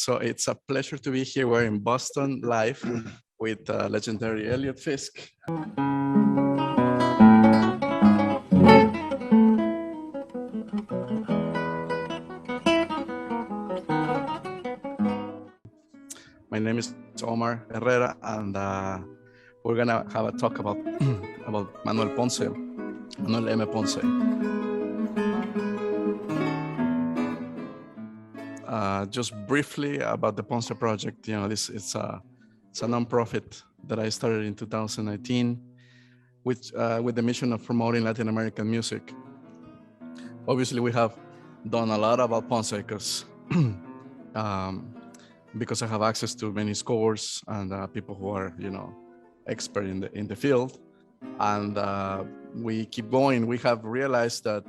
So it's a pleasure to be here. We're in Boston live with legendary Eliot Fisk. My name is Omar Herrera, and we're gonna have a talk about Manuel Ponce, Manuel M. Ponce. Just briefly about the Ponce project, it's a nonprofit that I started in 2019 with the mission of promoting Latin American music. Obviously, we have done a lot about Ponce because I have access to many scores and people who are, expert in the field, and we keep going. We have realized that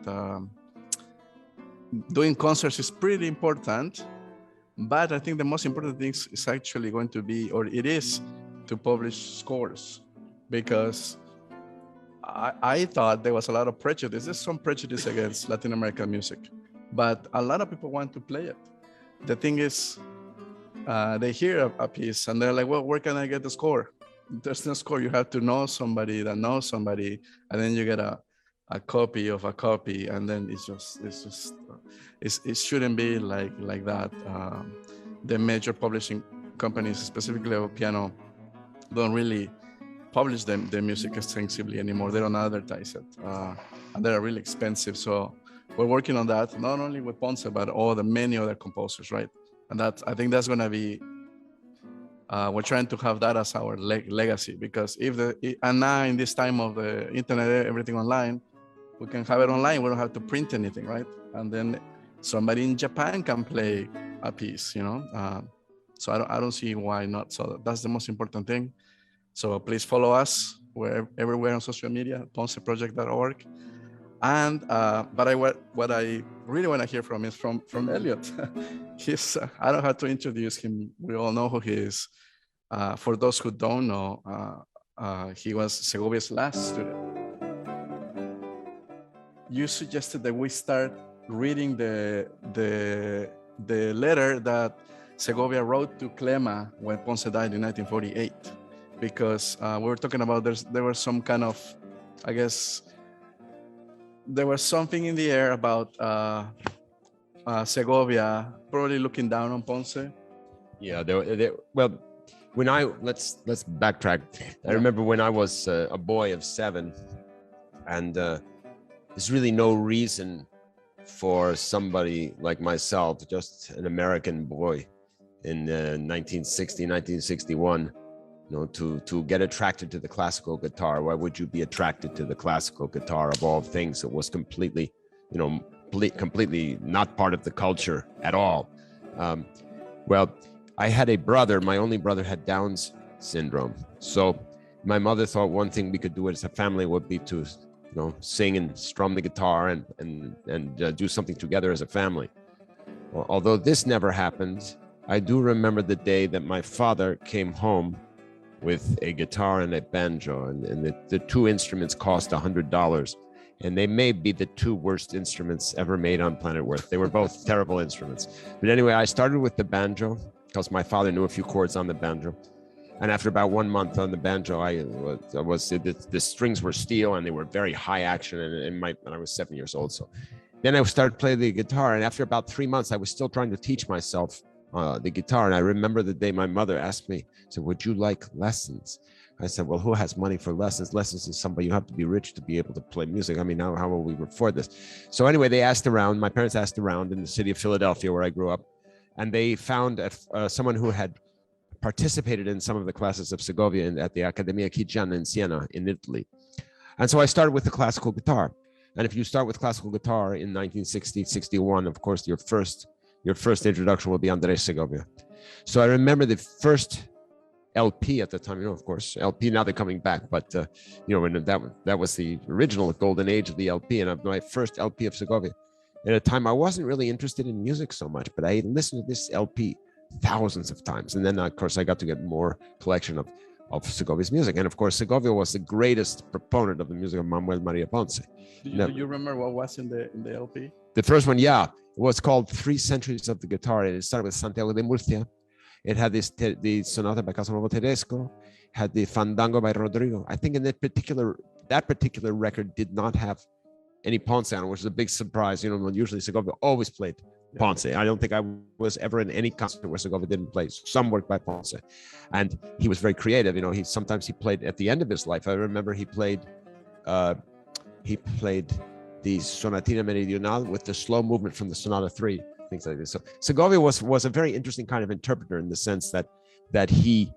doing concerts is pretty important, but I think the most important thing is actually going to be, or it is, to publish scores, because I thought there was a lot of prejudice. There's some prejudice against Latin American music, but a lot of people want to play it. The thing is, they hear a piece and they're like, well, where can I get the score? There's no score. You have to know somebody that knows somebody, and then you get a copy of a copy, and then it shouldn't be like that. The major publishing companies, specifically of piano, don't really publish their music extensively anymore. They don't advertise it, and they're really expensive. So we're working on that, not only with Ponce, but all the many other composers, right? And I think that's going to be, we're trying to have that as our legacy, because and now in this time of the internet, everything online, we can have it online. We don't have to print anything, right? And then somebody in Japan can play a piece, So I don't see why not. So that's the most important thing. So please follow us. We're everywhere on social media, ponceproject.org. And what I really want to hear from is from Eliot. I don't have to introduce him. We all know who he is. For those who don't know, he was Segovia's last student. You suggested that we start reading the letter that Segovia wrote to Clema when Ponce died in 1948, because we were talking about there was some kind of, I guess, there was something in the air about Segovia probably looking down on Ponce. Yeah, well, let's backtrack. I remember when I was a boy of 7, and there's really no reason for somebody like myself, just an American boy in 1960, 1961, to get attracted to the classical guitar. Why would you be attracted to the classical guitar of all things? It was completely, completely not part of the culture at all. Well, I had a brother. My only brother had Down's syndrome. So my mother thought one thing we could do as a family would be to, sing and strum the guitar and do something together as a family. Well, although this never happened, I do remember the day that my father came home with a guitar and a banjo, and the two instruments cost $100, and they may be the two worst instruments ever made on planet Earth. They were both terrible instruments. But anyway, I started with the banjo because my father knew a few chords on the banjo. And after about 1 month on the banjo, the strings were steel and they were very high action. And I was 7 years old. So then I started playing the guitar. And after about 3 months, I was still trying to teach myself the guitar. And I remember the day my mother asked me, said, would you like lessons? I said, well, who has money for lessons? Lessons is somebody, you have to be rich to be able to play music. I mean, how will we afford this? So anyway, they asked around, my parents asked around in the city of Philadelphia, where I grew up, and they found someone who had participated in some of the classes of Segovia at the Accademia Chigiana in Siena in Italy. And so I started with the classical guitar. And if you start with classical guitar in 1960, 61, of course, your first introduction will be Andrés Segovia. So I remember the first LP at the time, of course, LP, now they're coming back, but, when that was the original golden age of the LP, and my first LP of Segovia. At a time, I wasn't really interested in music so much, but I listened to this LP thousands of times. And then, of course, I got to get more collection of Segovia's music. And of course, Segovia was the greatest proponent of the music of Manuel Maria Ponce. Do you remember what was in the LP? The first one, yeah, it was called 3 Centuries of the Guitar. It started with Santiago de Murcia. It had the Sonata by Casanovo Tedesco, had the Fandango by Rodrigo. I think in that particular record did not have any Ponce on it, which is a big surprise. You know, usually Segovia always played Ponce. I don't think I was ever in any concert where Segovia didn't play some work by Ponce. And he was very creative. You know, sometimes he played at the end of his life. I remember he played the Sonatina Meridional with the slow movement from the Sonata 3, things like this. So Segovia was a very interesting kind of interpreter in the sense that he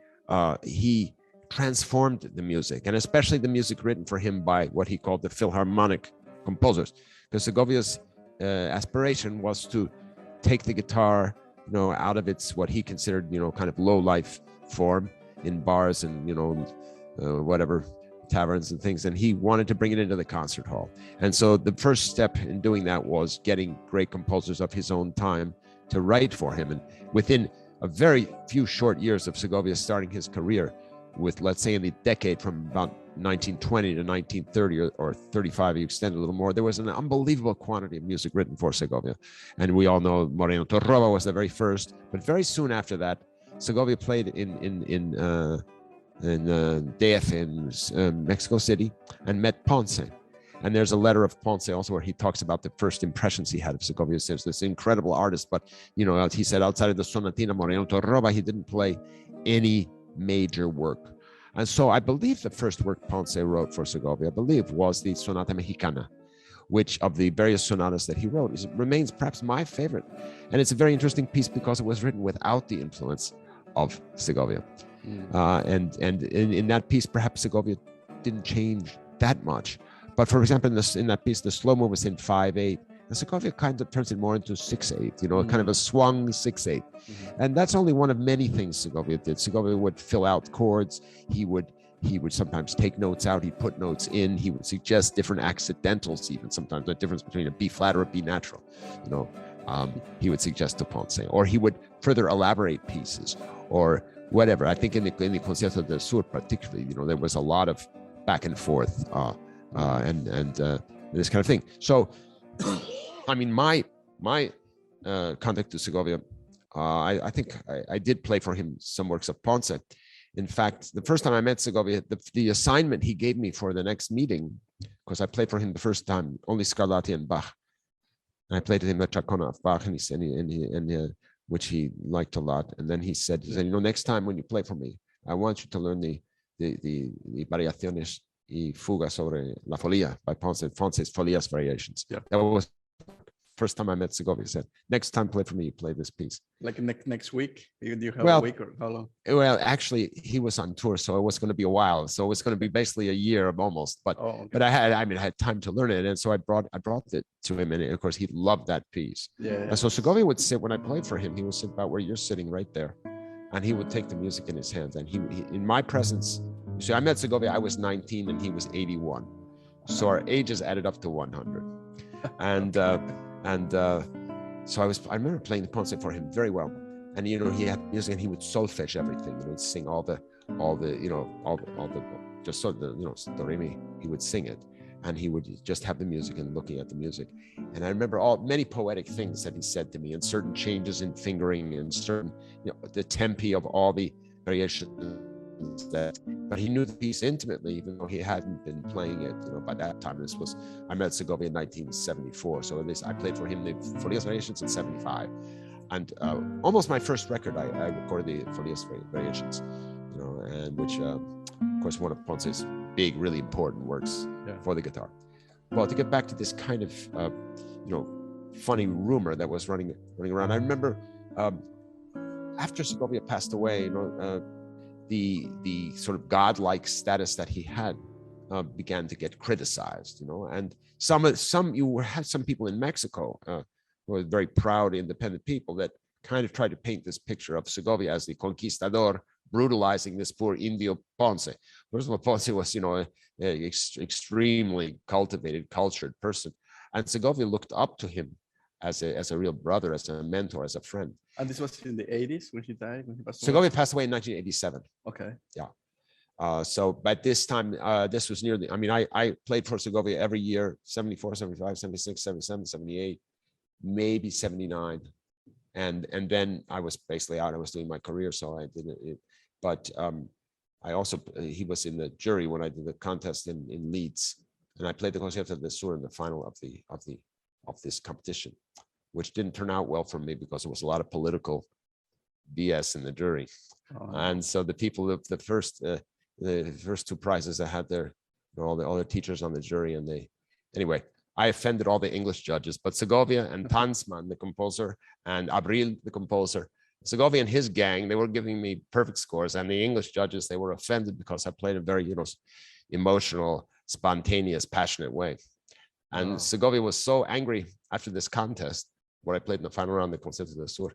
transformed the music, and especially the music written for him by what he called the Philharmonic composers. Because Segovia's aspiration was to take the guitar, you know, out of its what he considered, you know, kind of low life form in bars and, you know, whatever taverns and things, and he wanted to bring it into the concert hall. And so the first step in doing that was getting great composers of his own time to write for him. And within a very few short years of Segovia starting his career, with, let's say, in the decade from about 1920 to 1930 or 35, you extend a little more, there was an unbelievable quantity of music written for Segovia. And we all know Moreno Torroba was the very first, but very soon after that, Segovia played in DF in Mexico City and met Ponce. And there's a letter of Ponce also where he talks about the first impressions he had of Segovia. He says this incredible artist, but, you know, he said outside of the Sonatina Moreno Torroba, he didn't play any major work. And so I believe the first work Ponce wrote for Segovia, I believe, was the Sonata Mexicana, which of the various sonatas that he wrote remains perhaps my favorite. And it's a very interesting piece because it was written without the influence of Segovia. And in that piece, perhaps Segovia didn't change that much. But for example, in that piece, the slow move was in 5/8. And Segovia kind of turns it more into 6/8, you know, kind of a swung 6/8. And that's only one of many things Segovia did. Segovia would fill out chords. He would sometimes take notes out. He'd put notes in. He would suggest different accidentals, even sometimes the difference between a B flat or a B natural, you know. He would suggest to Ponce, or he would further elaborate pieces or whatever. I think in the Concierto del Sur particularly, you know, there was a lot of back and forth and this kind of thing. So, I mean, my contact to Segovia, I think I did play for him some works of Ponce. In fact, the first time I met Segovia, the assignment he gave me for the next meeting, because I played for him the first time, only Scarlatti and Bach. And I played with him the Chacona of Bach, and which he liked a lot. And then he said, you know, next time when you play for me, I want you to learn the Variaciones y Fugas sobre la Folía by Ponce's Folias Variations. Yeah. That was the first time I met Segovia. He said, next time play for me, you play this piece. Like next week? Do you have a week or how long? Well, actually, he was on tour, so it was going to be a while. So it was going to be basically a year almost. But but I had time to learn it, and so I brought it to him, and of course he loved that piece. Yeah. And so Segovia would sit when I played for him. He would sit about where you're sitting right there, and he would take the music in his hands, and he in my presence. So I met Segovia. I was 19, and he was 81. So our ages added up to 100, So I remember playing the Ponce for him very well, and you know he had music and he would solfege everything. You know, he'd sing all the just so the do re mi. He would sing it, and he would just have the music and looking at the music. And I remember many poetic things that he said to me, and certain changes in fingering and certain the tempi of all the variations. But he knew the piece intimately, even though he hadn't been playing it, by that time. I met Segovia in 1974, so at least I played for him the Folias Variations in 75, and almost my first record I recorded the Folias Variations, and which of course one of Ponce's big, really important works for the guitar. Well, to get back to this kind of funny rumor that was running around, I remember after Segovia passed away, the sort of godlike status that he had began to get criticized, and you had some people in Mexico who were very proud, independent people that kind of tried to paint this picture of Segovia as the conquistador brutalizing this poor Indio Ponce. First of all, Ponce was, an extremely cultivated, cultured person, and Segovia looked up to him as a real brother, as a mentor, as a friend. And this was in the 80s when he died, when he passed away? Segovia passed away in 1987. Okay. Yeah. So by this time, this was nearly, I mean, I played for Segovia every year, 74, 75, 76, 77, 78, maybe 79. And then I was basically out. I was doing my career, so I didn't. But I also, he was in the jury when I did the contest in Leeds, and I played the Concierto del Sur in the final of this competition, which didn't turn out well for me because there was a lot of political BS in the jury. And so the people, the first two prizes, I had their, all the teachers on the jury, and anyway, I offended all the English judges, but Segovia and Tansman, the composer, and Abril, the composer, Segovia and his gang, they were giving me perfect scores, and the English judges, they were offended because I played a very, emotional, spontaneous, passionate way. And Segovia was so angry after this contest, where I played in the final round of the Concierto del Sur,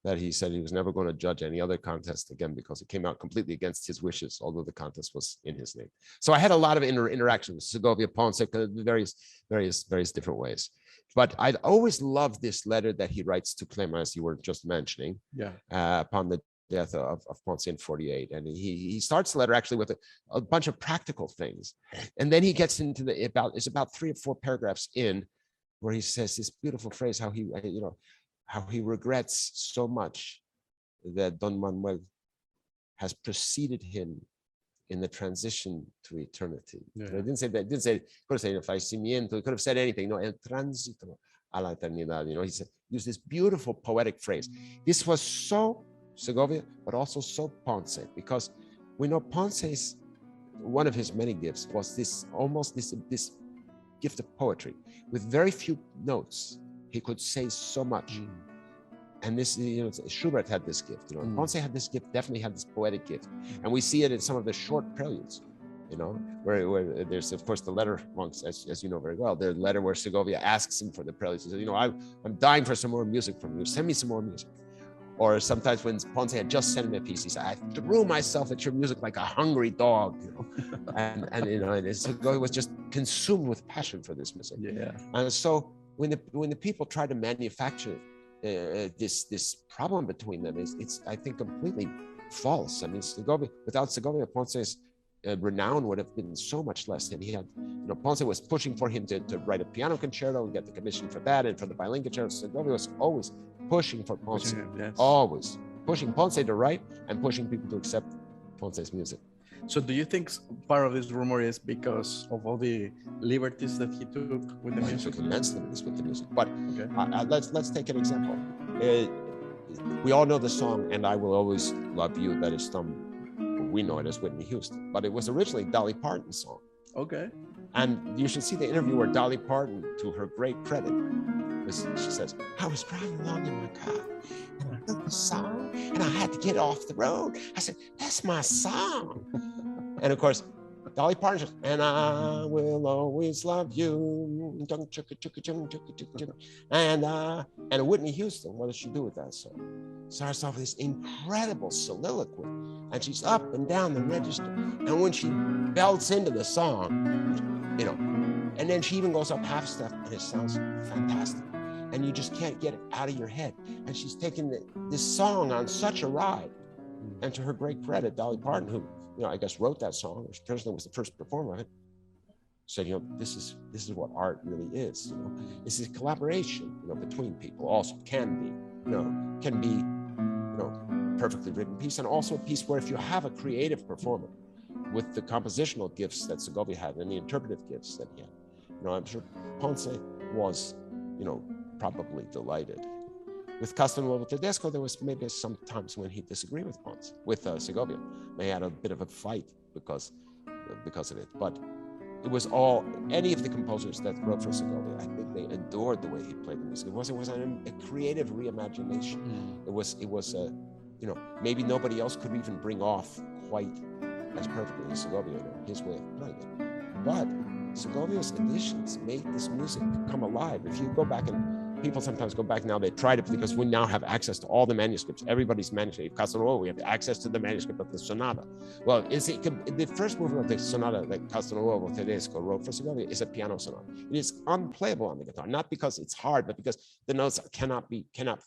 that he said he was never going to judge any other contest again because it came out completely against his wishes, although the contest was in his name. So I had a lot of interaction with Segovia, Ponce, various different ways. But I'd always loved this letter that he writes to Clem, as you were just mentioning, upon the death of Ponce in 48. And he starts the letter actually with a bunch of practical things. And then he gets into it's about 3 or 4 paragraphs in, where he says this beautiful phrase, how he regrets so much that Don Manuel has preceded him in the transition to eternity. Yeah. I didn't say that. Could have said fallecimiento. He could have said anything. No, el tránsito a la eternidad. He said, use this beautiful poetic phrase. This was so Segovia, but also so Ponce, because we know Ponce's, one of his many gifts was this gift of poetry. With very few notes, he could say so much. And this, Schubert had this gift, Ponce had this gift, definitely had this poetic gift. And we see it in some of the short preludes, where there's, of course, the letter, as you know very well, the letter where Segovia asks him for the preludes. He says, I'm dying for some more music from you. Send me some more music. Or sometimes when Ponce had just sent him a piece, he said, I threw myself at your music like a hungry dog, and Segovia was just consumed with passion for this music. Yeah. And so when the people try to manufacture this problem between them, it's I think completely false. I mean, without Segovia, Ponce's renown would have been so much less. And he had, Ponce was pushing for him to write a piano concerto and get the commission for that, and for the violin concerto. Segovia was always pushing for Ponce, always pushing Ponce to write and pushing people to accept Ponce's music. So do you think part of this rumor is because of all the liberties that he took with the music? He took immense liberties with the music. But let's take an example. We all know the song, And I Will Always Love You, that is we know it as Whitney Houston, but it was originally Dolly Parton's song. Okay. And you should see the interview where Dolly Parton, to her great credit, she says, I was driving along in my car and I heard the song and I had to get off the road. I said, that's my song. And of course, Dolly Parton says, and I will always love you. And Whitney Houston, what does she do with that song? Starts off with this incredible soliloquy, and she's up and down the register. And when she belts into the song, and then she even goes up half step, and it sounds fantastic. And you just can't get it out of your head. And she's taken this song on such a ride. And to her great credit, Dolly Parton, who I guess wrote that song, or personally was the first performer of it, said, this is what art really is. This is collaboration, between people. Also can be, perfectly written piece, and also a piece where if you have a creative performer with the compositional gifts that Segovia had and the interpretive gifts that he had, I'm sure Ponce was, probably delighted. With Castelnuovo Tedesco, there was maybe some times when he disagreed with Segovia. They had a bit of a fight because of it. But it was any of the composers that wrote for Segovia, I think they adored the way he played the music. It was a creative reimagination. It was maybe nobody else could even bring off quite as perfectly as Segovia, his way of playing it. But Segovia's additions made this music come alive. If you go back, and people sometimes go back now, they tried it because we now have access to all the manuscripts, everybody's manuscript. Castelnuovo, we have access to the manuscript of the sonata. Well, the first movement of the sonata that Castelnuovo Tedesco wrote for Segovia is a piano sonata. It is unplayable on the guitar, not because it's hard, but because the notes cannot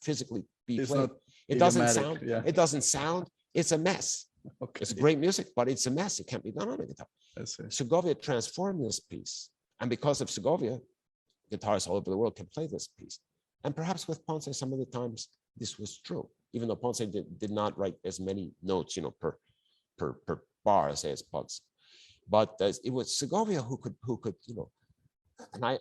physically be played. It doesn't sound. Yeah. It doesn't sound. It's a mess. Okay. It's great music, but it's a mess. It can't be done on a guitar. Segovia transformed this piece. And because of Segovia, guitarists all over the world can play this piece. And perhaps with Ponce, some of the times this was true, even though Ponce did not write as many notes, per bar as Ponce. But it was Segovia who could, and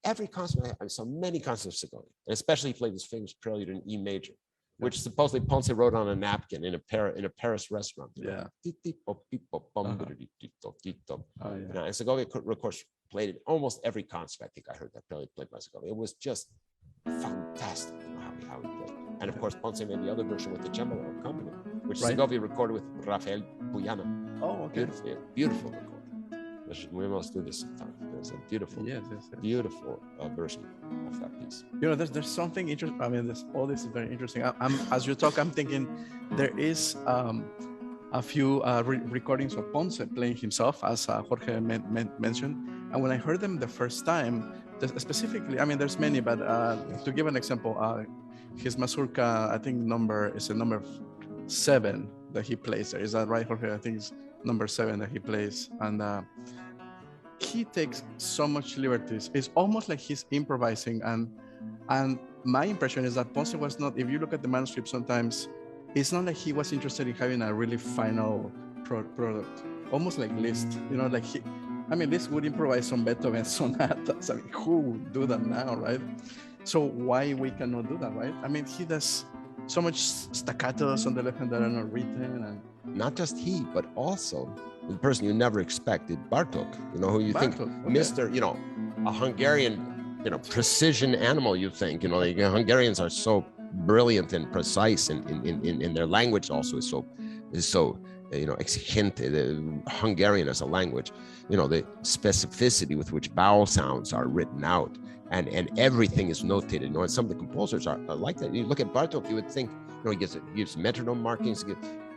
every concert, I saw many concerts of Segovia, and especially he played this famous prelude in E major, which supposedly Ponce wrote on a napkin in a Paris restaurant. Yeah. And Segovia, of course, played it almost every concert. I think I heard that prelude played by Segovia. It was just fantastic how he played. And of course, Ponce made the other version with the cembalo accompaniment, which Segovia recorded with Rafael Puyana. Oh, okay. Beautiful record. We must do this sometime. There's a beautiful, beautiful version of that piece. There's something interesting. I mean, all this is very interesting. As you talk, I'm thinking there is a few recordings of Ponce playing himself, as Jorge mentioned. And when I heard them the first time, specifically, I mean, there's many, but to give an example, his mazurka, I think number 7 that he plays there. Is that right, Jorge? I think it's number 7 that he plays. And he takes so much liberties. It's almost like he's improvising. And my impression is that Ponce was not, if you look at the manuscript sometimes, it's not like he was interested in having a really final product, almost like Liszt, like Liszt would improvise some Beethoven sonatas. I mean, who would do that now, right? So why we cannot do that, right? I mean, he does so much staccatos on the left hand that are not written. And not just he, but also the person you never expected, Bartók, who you think, Mr., a Hungarian, precision animal, you think, the Hungarians are so brilliant and precise in their language also is so exigente, the Hungarian as a language, the specificity with which vowel sounds are written out and everything is notated. And some of the composers are like that. You look at Bartók, you would think, he gives metronome markings,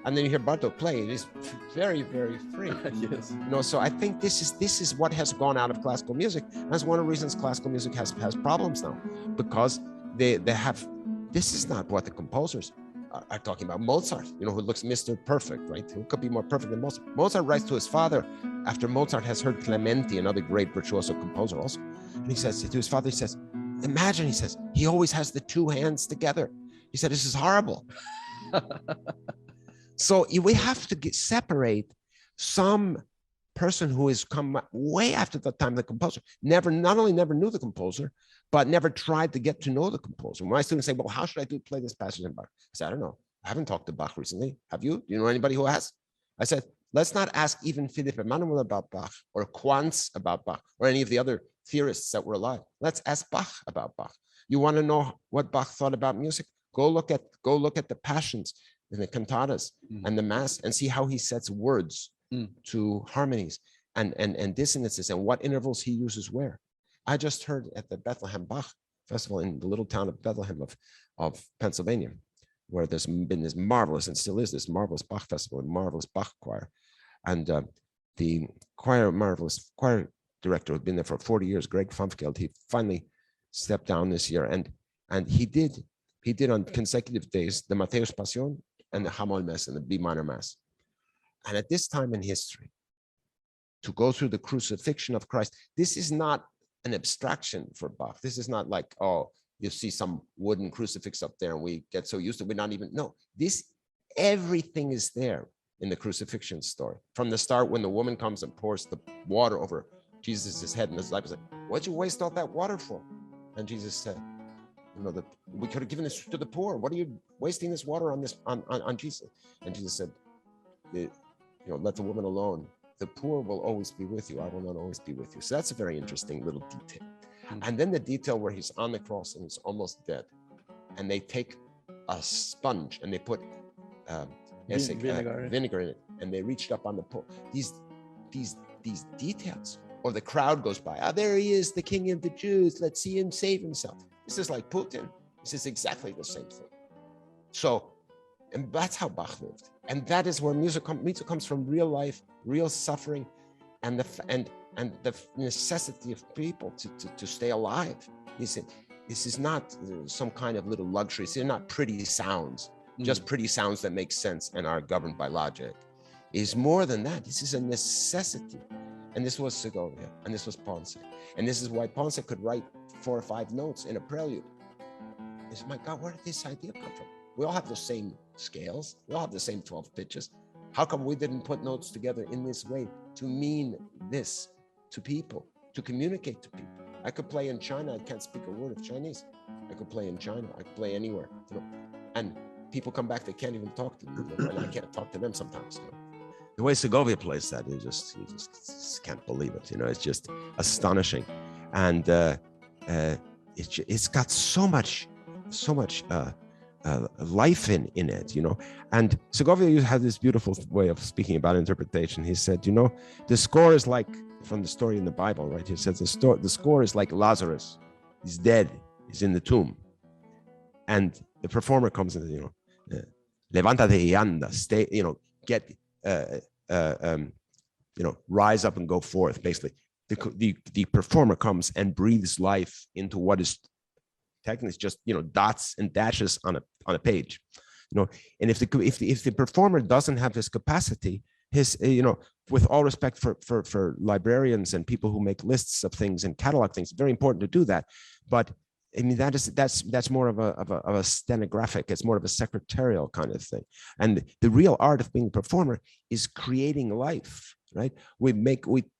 and then you hear Bartók play. It is very, very free. Yes. So I think this is what has gone out of classical music. That's one of the reasons classical music has problems now, because they have. This is not what the composers are talking about. Mozart, who looks Mr. Perfect, right? Who could be more perfect than Mozart? Mozart writes to his father after Mozart has heard Clementi, another great virtuoso composer also. And he says to his father, imagine, he says, he always has the two hands together. He said, this is horrible. So we have to separate some person who has come way after the time of the composer, not only never knew the composer, but never tried to get to know the composer. When my students say, well, how should I play this passage in Bach? I said, I don't know. I haven't talked to Bach recently. Have you? Do you know anybody who has? I said, let's not ask even Philippe Emanuel about Bach or Quantz about Bach or any of the other theorists that were alive. Let's ask Bach about Bach. You want to know what Bach thought about music? Go look at the passions and the cantatas and the mass and see how he sets words to harmonies and dissonances and what intervals he uses where. I just heard at the Bethlehem Bach Festival in the little town of Bethlehem of Pennsylvania, where there's been this marvelous, and still is this marvelous Bach festival and marvelous Bach choir. And the marvelous choir director who'd been there for 40 years, Greg Fumfgeld, he finally stepped down this year. And he did on consecutive days the Matthäus Passion and the Hamol Mass and the B minor Mass. And at this time in history, to go through the crucifixion of Christ, this is not an abstraction for Bach. This is not like, oh, you see some wooden crucifix up there and we get so used to it, we're not even, no, everything is there in the crucifixion story. From the start, when the woman comes and pours the water over Jesus' head, and the disciples say, what'd you waste all that water for? And Jesus said, we could have given this to the poor. What are you wasting this water on Jesus? And Jesus said, let the woman alone. The poor will always be with you. I will not always be with you. So that's a very interesting little detail. And then the detail where he's on the cross and he's almost dead. And they take a sponge and they put vinegar in it. And they reached up on the pole. These details. Or the crowd goes by. Ah, there he is, the king of the Jews. Let's see him save himself. This is like Putin. This is exactly the same thing. So, and that's how Bach lived. And that is where music comes from, real life, real suffering, and the necessity of people to stay alive. This is not some kind of little luxury. These are not pretty sounds. just pretty sounds that make sense and are governed by logic. Is more than that. This is a necessity. And this was Segovia, and this was Ponce. And this is why Ponce could write 4 or 5 notes in a prelude. It's, my God, where did this idea come from? We all have the same scales. We all have the same 12 pitches. How come we didn't put notes together in this way to mean this to people, to communicate to people? I could play in China. I can't speak a word of Chinese. I could play in China. I could play anywhere. And people come back, they can't even talk to me. And I can't talk to them sometimes. The way Segovia plays that, you just can't believe it. It's just astonishing. And it's got so much life in it, And Segovia had this beautiful way of speaking about interpretation. He said, the score is like, from the story in the Bible, right? He says the score is like Lazarus. He's dead. He's in the tomb. And the performer comes in, levántate y anda, stay, get, rise up and go forth. Basically, the performer comes and breathes life into what is technically just dots and dashes on a page, And if the performer doesn't have this capacity, his with all respect for librarians and people who make lists of things and catalog things, very important to do that, but I mean, that's more of a stenographic. It's more of a secretarial kind of thing. And the real art of being a performer is creating life, right? We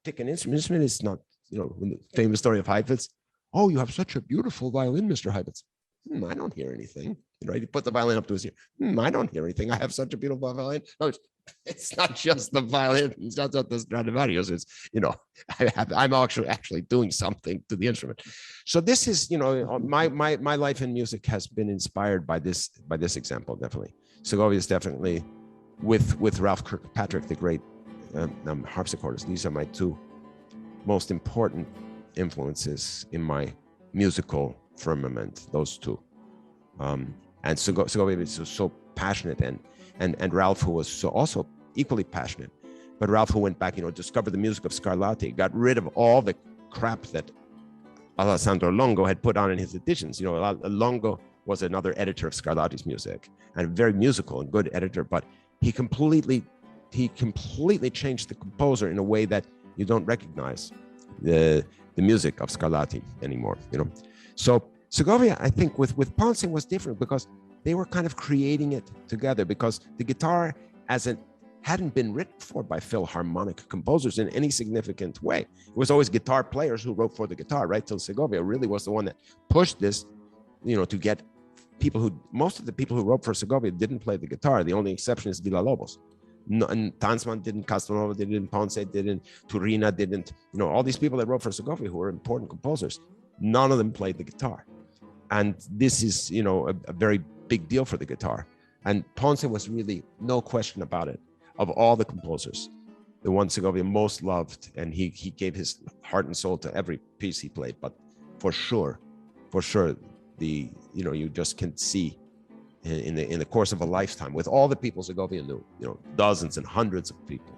take an instrument. Instrument is not, the famous story of Heifetz. Oh, you have such a beautiful violin, Mr. Heifetz. I don't hear anything. Right? You put the violin up to his ear. I don't hear anything. I have such a beautiful violin. No, it's not just the violin. It's not just the Stradivarius. It's, I'm actually doing something to the instrument. So this is, my life in music has been inspired by this example, definitely. Segovia is definitely with Ralph Kirkpatrick, the great harpsichordist. These are my 2 most important influences in my musical firmament, those 2. And Segovia is so passionate, and Ralph, who was also equally passionate, but Ralph, who went back, discovered the music of Scarlatti, got rid of all the crap that Alessandro Longo had put on in his editions. Longo was another editor of Scarlatti's music, and a very musical and good editor, but he completely changed the composer in a way that you don't recognize the music of Scarlatti anymore. So Segovia, I think, with Ponce was different because they were kind of creating it together, because the guitar hadn't been written for by philharmonic composers in any significant way. It was always guitar players who wrote for the guitar, right? Till Segovia really was the one that pushed this, to get most of the people who wrote for Segovia didn't play the guitar. The only exception is Villalobos. No, and Tansman didn't, Castelnuovo didn't, Ponce didn't, Turina didn't, all these people that wrote for Segovia who were important composers, none of them played the guitar. And this is, a very big deal for the guitar. And Ponce was really, no question about it, of all the composers, the one Segovia most loved, and he gave his heart and soul to every piece he played. But for sure, you just can see in the course of a lifetime, with all the people Segovia knew, dozens and hundreds of people,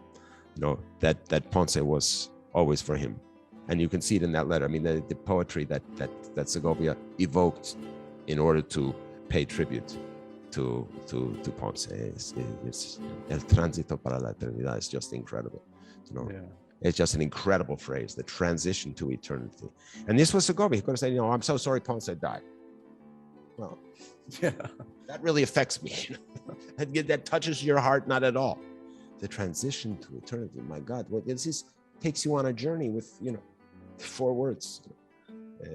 that Ponce was always for him. And you can see it in that letter. I mean, the poetry that Segovia evoked in order to pay tribute to Ponce is El tránsito para la eternidad is just incredible. Yeah. It's just an incredible phrase, the transition to eternity. And this was Segovia. He could have said, I'm so sorry Ponce died. Well, yeah, that really affects me. That touches your heart, not at all. The transition to eternity, my God, this takes you on a journey with, 4 words.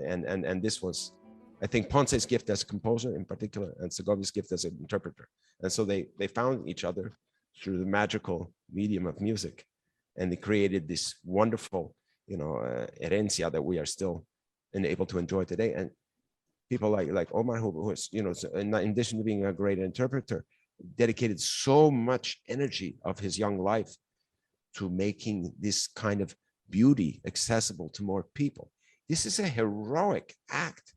And this was, I think, Ponce's gift as a composer in particular, and Segovia's gift as an interpreter. And so they found each other through the magical medium of music, and they created this wonderful, herencia that we are still able to enjoy today. And people like Omar, who is, in addition to being a great interpreter, dedicated so much energy of his young life to making this kind of beauty accessible to more people. This is a heroic act.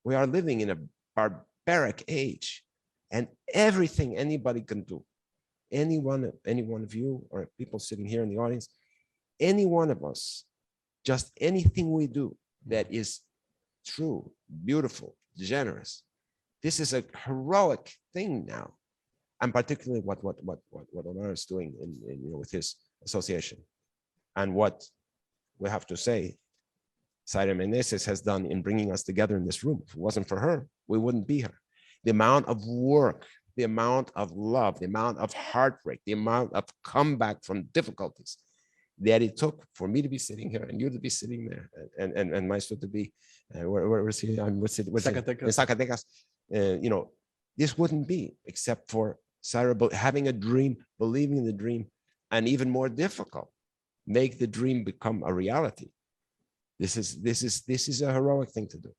We are living in a barbaric age, and everything anybody can do, any one of you or people sitting here in the audience, any one of us, just anything we do that is true, beautiful, generous. This is a heroic thing now. and particularly what Omar is doing in with his association, and what we have to say, Zaire Meneses has done in bringing us together in this room. If it wasn't for her, we wouldn't be here. The amount of work, the amount of love, the amount of heartbreak, the amount of comeback from difficulties that it took for me to be sitting here and you to be sitting there, and Maestro to be where is he? Zacatecas. In Zacatecas. This wouldn't be except for Zaire having a dream, believing in the dream, and even more difficult, make the dream become a reality. This is a heroic thing to do.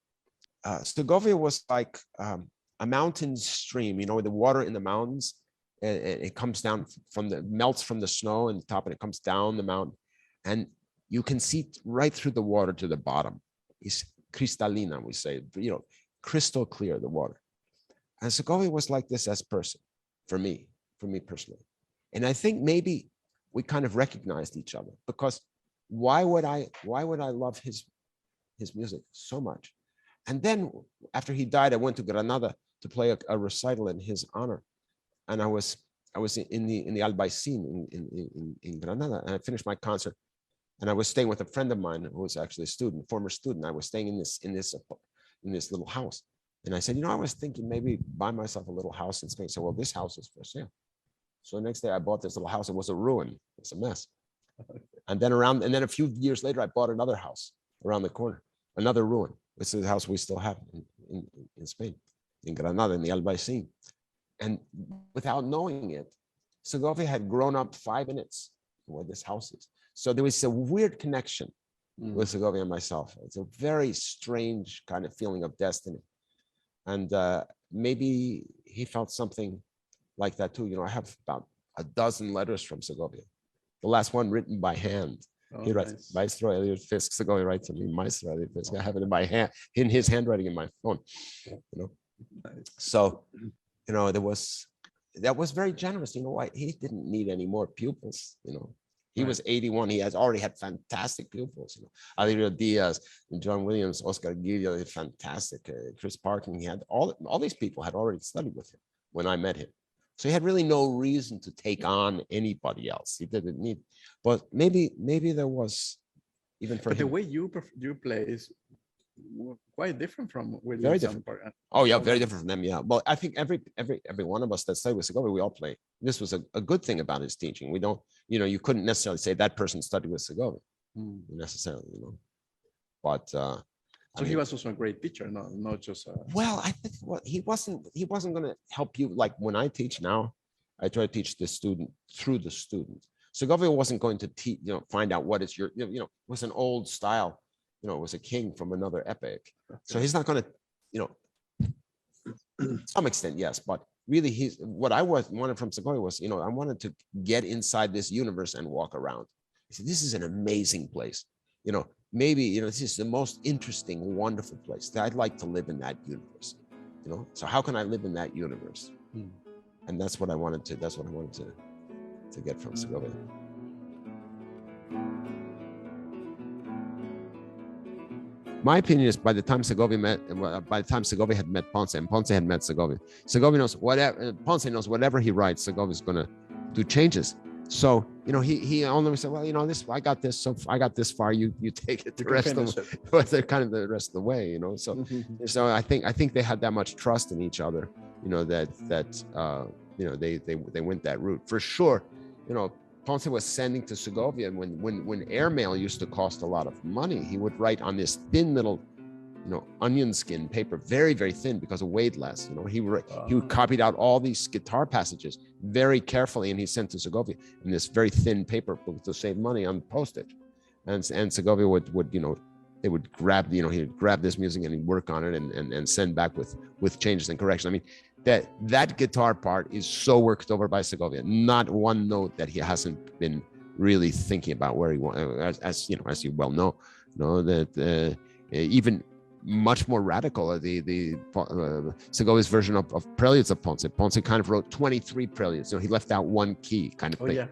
Segovia was like a mountain stream, the water in the mountains, and it comes down melts from the snow and the top, and it comes down the mountain, and you can see right through the water to the bottom. It's crystalina, we say, crystal clear, the water. And Segovia was like this as person, for me personally. And I think maybe we kind of recognized each other, because why would I love his music so much? And then after he died, I went to Granada to play a recital in his honor. And I was in the Albaicin in Granada, and I finished my concert, and I was staying with a friend of mine who was actually a student, former student. I was staying in this little house, and I said, I was thinking maybe buy myself a little house in Spain. So, well, this house is for sale. So the next day I bought this little house. It was a ruin. It's a mess. And then a few years later, I bought another house around the corner, another ruin. This is the house we still have in Spain, in Granada, in the Albaicin. And without knowing it, Segovia had grown up 5 minutes from where this house is. So there was a weird connection with Segovia and myself. It's a very strange kind of feeling of destiny. And maybe he felt something like that too. I have about a dozen letters from Segovia. The last one written by hand. He writes, nice. Maestro Eliot Fisk. Segovia writes to me, Maestro Eliot Fisk. I have it in my hand, in his handwriting in my phone. Nice. So, that was very generous. He didn't need any more pupils. He was 81. He has already had fantastic pupils. Alirio Diaz, John Williams, Oscar Guillo, fantastic. Chris Parkin. He had all these people had already studied with him when I met him. So he had really no reason to take on anybody else. He didn't need, but maybe there was, even for him. The way you play is quite different from Williams. Very different. Oh yeah, very different from them. Yeah. Well, I think every one of us that studied with Segovia, we all play. This was a good thing about his teaching. We don't, you couldn't necessarily say that person studied with Segovia necessarily, But so he was also a great teacher, not just. Well, I think he wasn't going to help you. Like when I teach now, I try to teach the student through the student. Segovia wasn't going to teach, find out what is your, it was an old style. It was a king from another epoch. Okay. So he's not going to, to some extent, yes, but really what I wanted from Segovia was, I wanted to get inside this universe and walk around. I said, this is an amazing place. Maybe, this is the most interesting, wonderful place. I'd like to live in that universe, So how can I live in that universe? And that's what I wanted to get from Segovia. My opinion is by the time Segovia had met Ponce and Ponce had met Segovia, Ponce knows whatever he writes, Segovia's going to do changes. So, he only said, well, I got this, so I got this far, you take it the rest of the rest of the way, So, so I think they had that much trust in each other, that they went that route for sure. Ponce was sending to Segovia when airmail used to cost a lot of money. He would write on this thin little, onion skin paper, very, very thin because it weighed less. He copied out all these guitar passages very carefully, and he sent to Segovia in this very thin paper to save money on postage. And Segovia they would grab, he'd grab this music and he'd work on it and send back with changes and corrections. I mean, that guitar part is so worked over by Segovia. Not one note that he hasn't been really thinking about where he wants, as you well know, that even much more radical, the Segovia's version of preludes of Ponce. Ponce kind of wrote 23 preludes. He left out one key kind of thing,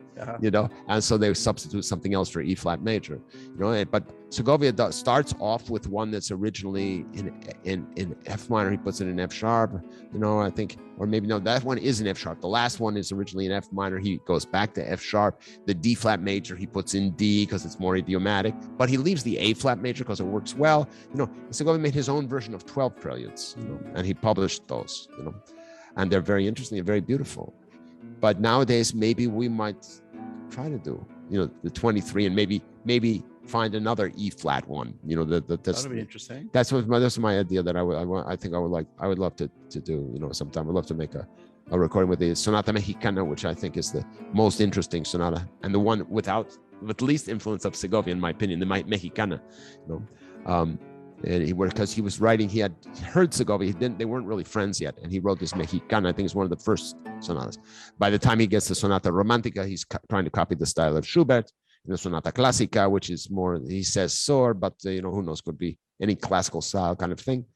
and so they substitute something else for E flat major, but Segovia starts off with one that's originally in F minor. He puts it in F sharp, I think, or maybe no, that one is in F sharp. The last one is originally in F minor. He goes back to F sharp. The D flat major he puts in D because it's more idiomatic, but he leaves the A flat major because it works well. Segovia made his own version of 12 preludes, and he published those, and they're very interesting and very beautiful. But nowadays, maybe we might try to do, the 23 and maybe find another E flat one. That's that'd be interesting. That's my idea that I would love to do. Sometime I'd love to make a recording with the Sonata Mexicana, which I think is the most interesting sonata and the one with least influence of Segovia, in my opinion, the Mexicana. And because he was writing, he had heard Segovia. They weren't really friends yet, and he wrote this Mexicana. I think it's one of the first sonatas. By the time he gets to Sonata Romantica, he's trying to copy the style of Schubert. The Sonata Classica, which is more, he says soar, but who knows, could be any classical style kind of thing,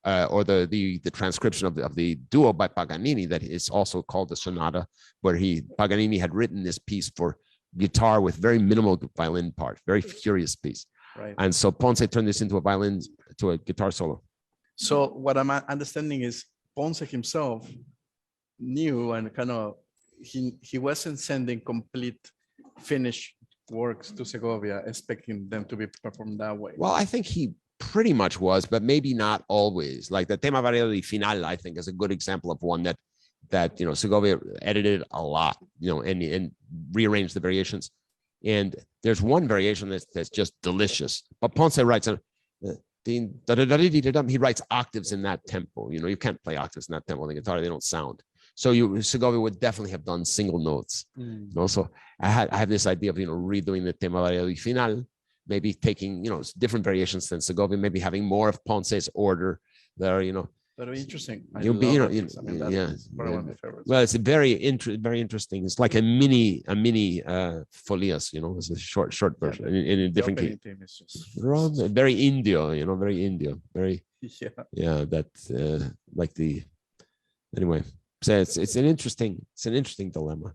or the transcription of the duo by Paganini that is also called the Sonata, where Paganini had written this piece for guitar with very minimal violin part, very curious piece. Right. And so Ponce turned this into a guitar solo. So what I'm understanding is Ponce himself knew and kind of he wasn't sending complete finished works to Segovia, expecting them to be performed that way. Well, I think he pretty much was, but maybe not always. Like the Tema Variado y Final, I think, is a good example of one that Segovia edited a lot, and rearranged the variations. And there's one variation that's just delicious. But Ponce writes he writes octaves in that tempo. You can't play octaves in that tempo on the guitar; they don't sound. So Segovia would definitely have done single notes. So I have this idea of redoing the Tema Variado y Final, maybe taking different variations than Segovia, maybe having more of Ponce's order there. That'd be interesting. You'll be, one of my favorites. Well, it's very interesting. It's like a mini folias. It's a short version in a different key. Very Indio, very Indio, very That like the anyway. So it's an interesting dilemma.